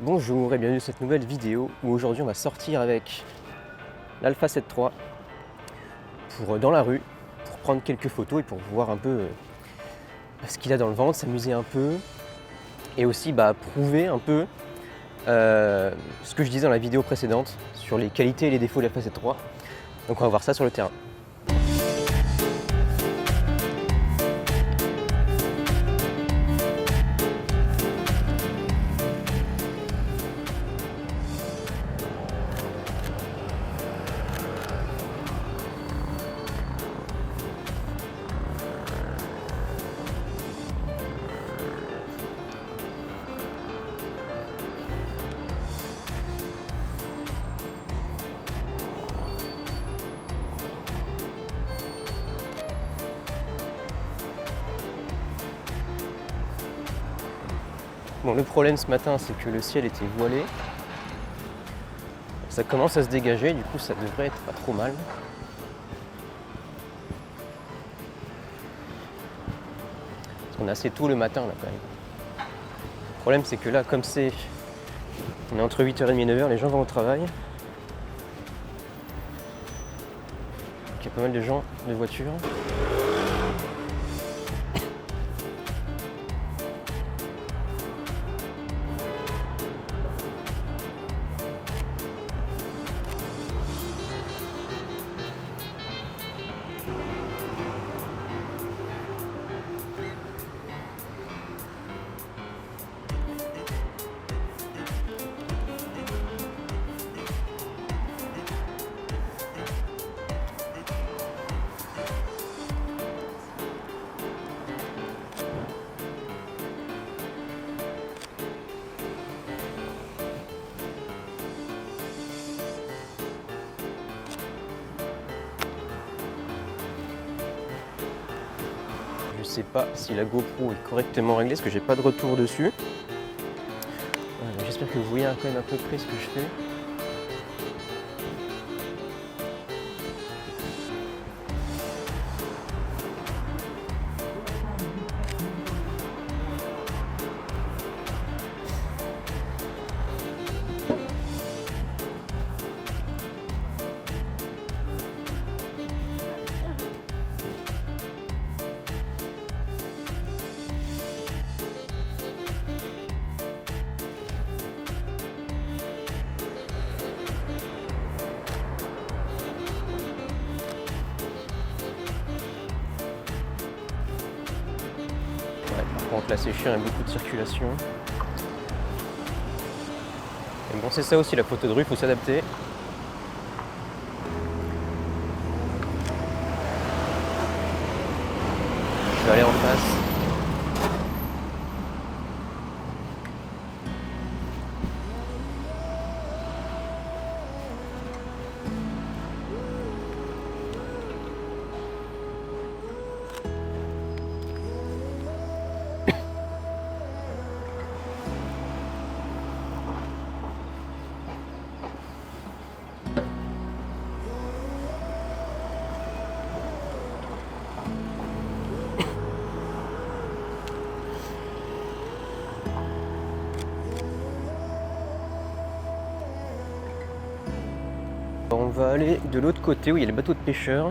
Bonjour et bienvenue dans cette nouvelle vidéo où aujourd'hui on va sortir avec l'Alpha 7 III pour dans la rue pour prendre quelques photos et pour voir un peu ce qu'il a dans le ventre, s'amuser un peu et aussi prouver un peu ce que je disais dans la vidéo précédente sur les qualités et les défauts de l'Alpha 7 III. Donc on va voir ça sur le terrain. Bon, le problème ce matin, c'est que le ciel était voilé. Ça commence à se dégager, du coup ça devrait être pas trop mal. Parce qu'on est assez tôt le matin là quand même. Le problème c'est que là, comme on est entre 8h30 et 9h, les gens vont au travail. Donc, il y a pas mal de gens, de voitures. Je sais pas si la GoPro est correctement réglée, parce que j'ai pas de retour dessus. J'espère que vous voyez quand même à peu près ce que je fais. Par contre là c'est chiant, il y a beaucoup de circulation. Mais bon, c'est ça aussi la photo de rue, il faut s'adapter. Je vais aller en face. On va aller de l'autre côté où il y a les bateaux de pêcheurs.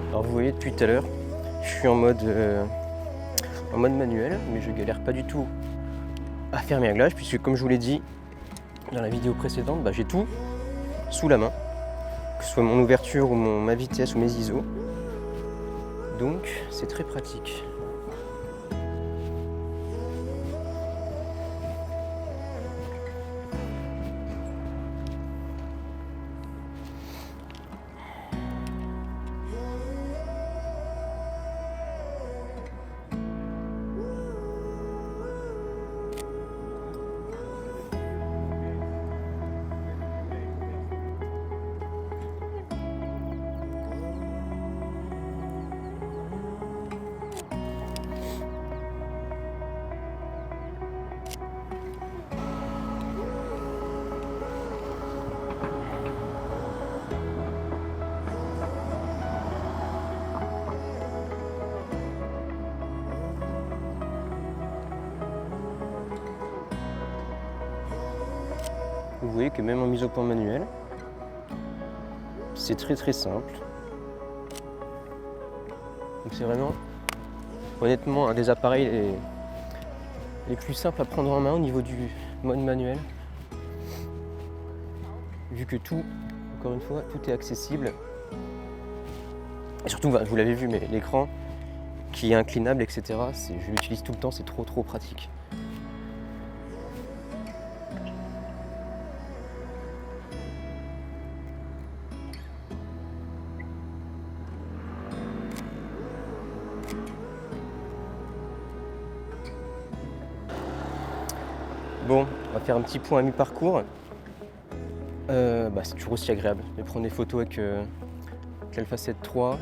Alors vous voyez depuis tout à l'heure, je suis en mode manuel, mais je galère pas du tout à faire mes réglages, puisque comme je vous l'ai dit dans la vidéo précédente, j'ai tout sous la main, que ce soit mon ouverture ou ma vitesse ou mes ISO. Donc c'est très pratique. Vous voyez que même en mise au point manuel, c'est très simple. Donc c'est vraiment, honnêtement, un des appareils les plus simples à prendre en main au niveau du mode manuel. Vu que tout, encore une fois, tout est accessible. Et surtout, vous l'avez vu, mais l'écran qui est inclinable, etc., je l'utilise tout le temps, c'est trop pratique. Bon, on va faire un petit point à mi-parcours. C'est toujours aussi agréable de prendre des photos avec l'Alpha 7 III,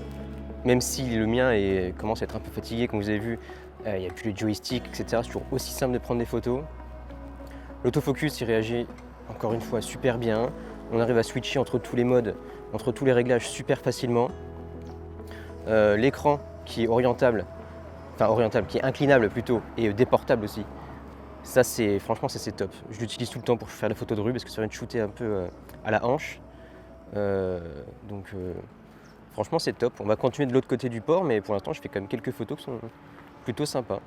même si le mien commence à être un peu fatigué, comme vous avez vu, il n'y a plus de joystick, etc. C'est toujours aussi simple de prendre des photos. L'autofocus, il réagit encore une fois super bien. On arrive à switcher entre tous les modes, entre tous les réglages super facilement. L'écran qui est orientable, qui est inclinable plutôt, et déportable aussi. Ça, franchement, c'est top. Je l'utilise tout le temps pour faire des photos de rue parce que ça vient de shooter un peu à la hanche. Franchement, c'est top. On va continuer de l'autre côté du port, mais pour l'instant, je fais quand même quelques photos qui sont plutôt sympas.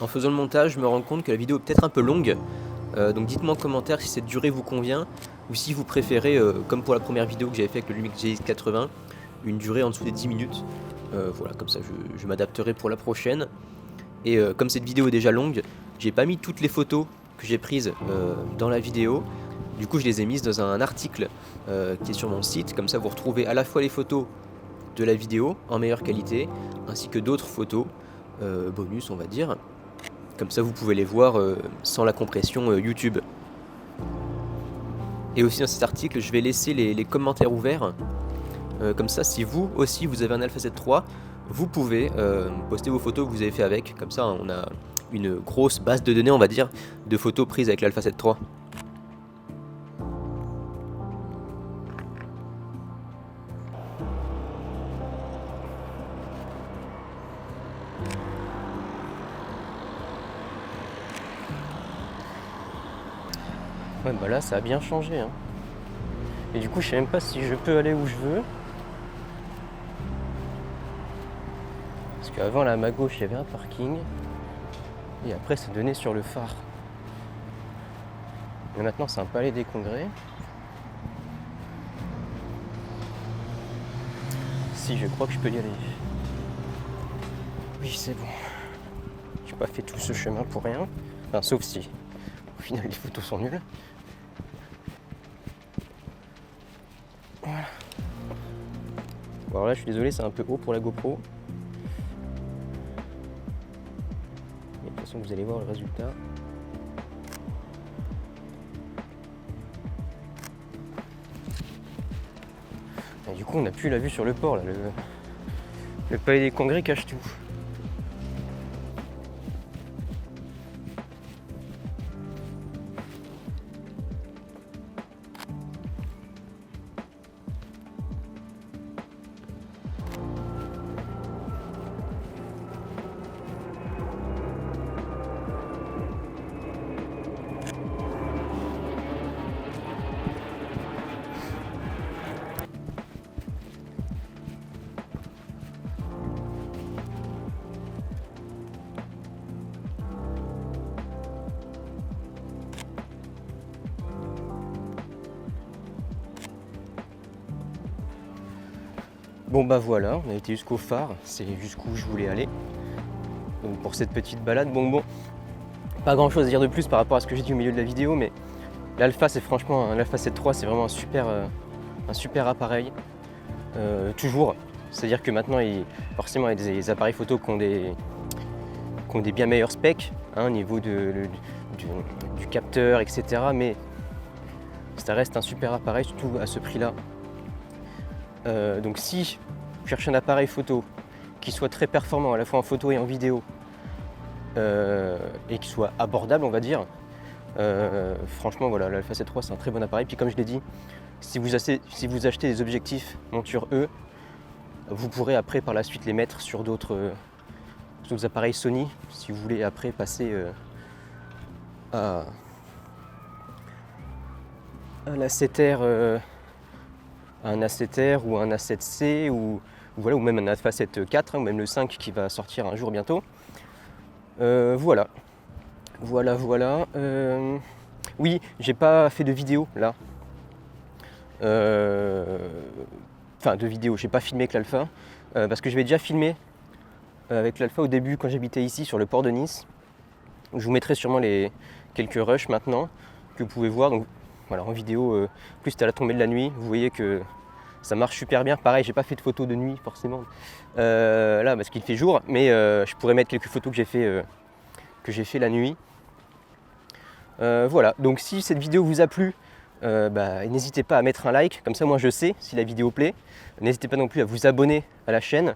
En faisant le montage, je me rends compte que la vidéo est peut-être un peu longue. Donc dites-moi en commentaire si cette durée vous convient ou si vous préférez, comme pour la première vidéo que j'avais fait avec le Lumix GX80, une durée en dessous des 10 minutes. Voilà, comme ça je m'adapterai pour la prochaine. Et comme cette vidéo est déjà longue, j'ai pas mis toutes les photos que j'ai prises dans la vidéo. Du coup, je les ai mises dans un article qui est sur mon site. Comme ça, vous retrouvez à la fois les photos de la vidéo en meilleure qualité, ainsi que d'autres photos bonus, on va dire. Comme ça, vous pouvez les voir sans la compression YouTube. Et aussi dans cet article, je vais laisser les commentaires ouverts. Comme ça, si vous aussi vous avez un Alpha 7 III, vous pouvez poster vos photos que vous avez fait avec. Comme ça, on a une grosse base de données, on va dire, de photos prises avec l'Alpha 7 III. Ouais, bah là, ça a bien changé. Et du coup, je sais même pas si je peux aller où je veux. Parce qu'avant, là, à ma gauche, il y avait un parking. Et après, ça donnait sur le phare. Mais maintenant, c'est un palais des congrès. Si, je crois que je peux y aller. Oui, c'est bon. J'ai pas fait tout ce chemin pour rien. Enfin, sauf si, au final, les photos sont nulles. Voilà. Bon, alors là, je suis désolé, c'est un peu haut pour la GoPro. Mais de toute façon, vous allez voir le résultat. Et du coup, on n'a plus la vue sur le port, là. Le palais des congrès cache tout. Bon bah voilà, on a été jusqu'au phare, c'est jusqu'où je voulais aller. Donc pour cette petite balade, bon, pas grand chose à dire de plus par rapport à ce que j'ai dit au milieu de la vidéo, mais l'Alpha, c'est franchement, l'Alpha 7 III, c'est vraiment un super appareil. Toujours, c'est-à-dire que maintenant, forcément, il y a des appareils photo qui ont des bien meilleurs specs, au niveau du capteur, etc. Mais ça reste un super appareil, surtout à ce prix-là. Donc si vous cherchez un appareil photo qui soit très performant à la fois en photo et en vidéo et qui soit abordable, on va dire, franchement voilà, l'Alpha 7 III c'est un très bon appareil. Puis comme je l'ai dit, si vous achetez des objectifs monture E, vous pourrez après par la suite les mettre sur d'autres sur les appareils Sony, si vous voulez après passer à un A7R, un A7R ou un A7C ou voilà, ou même un Alpha 7 IV, ou même le 5 qui va sortir un jour bientôt. Voilà. Oui, j'ai pas fait de vidéo là. Enfin, de vidéo, j'ai pas filmé avec l'Alpha parce que j'avais déjà filmé avec l'Alpha au début quand j'habitais ici sur le port de Nice. Je vous mettrai sûrement les quelques rushs maintenant que vous pouvez voir. Donc voilà, en vidéo, plus à la tombée de la nuit, vous voyez que ça marche super bien. Pareil, j'ai pas fait de photos de nuit forcément là parce qu'il fait jour, mais je pourrais mettre quelques photos que j'ai fait la nuit. Voilà, donc si cette vidéo vous a plu, n'hésitez pas à mettre un like, comme ça moi je sais si la vidéo plaît. N'hésitez pas non plus à vous abonner à la chaîne.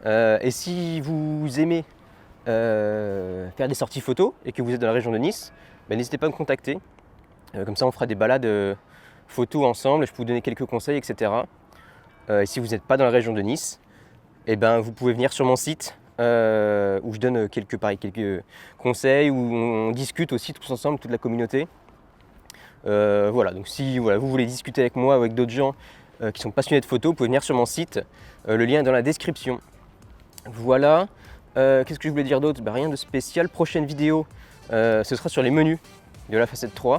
Et si vous aimez faire des sorties photos et que vous êtes dans la région de Nice, n'hésitez pas à me contacter. Comme ça on fera des balades photos ensemble, je peux vous donner quelques conseils, etc. Et si vous n'êtes pas dans la région de Nice, vous pouvez venir sur mon site où je donne quelques conseils, où on discute aussi tous ensemble, toute la communauté. Voilà, donc si vous voulez discuter avec moi ou avec d'autres gens qui sont passionnés de photos, vous pouvez venir sur mon site, le lien est dans la description. Voilà, qu'est-ce que je voulais dire d'autre? Rien de spécial. Prochaine vidéo, ce sera sur les menus de l'Alpha 7 III.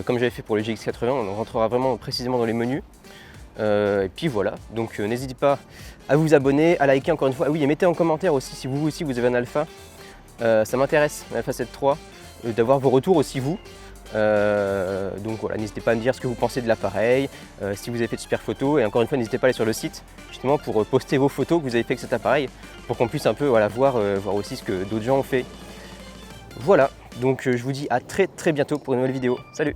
Comme j'avais fait pour le GX80, on rentrera vraiment précisément dans les menus. Et puis voilà, donc n'hésitez pas à vous abonner, à liker encore une fois. Ah oui, et mettez en commentaire aussi si vous aussi vous avez un Alpha. Ça m'intéresse, l'Alpha 7 III, d'avoir vos retours aussi vous. Donc voilà, n'hésitez pas à me dire ce que vous pensez de l'appareil, si vous avez fait de super photos. Et encore une fois, n'hésitez pas à aller sur le site justement pour poster vos photos que vous avez fait avec cet appareil, pour qu'on puisse un peu voir aussi ce que d'autres gens ont fait. Voilà, donc je vous dis à très bientôt pour une nouvelle vidéo. Salut!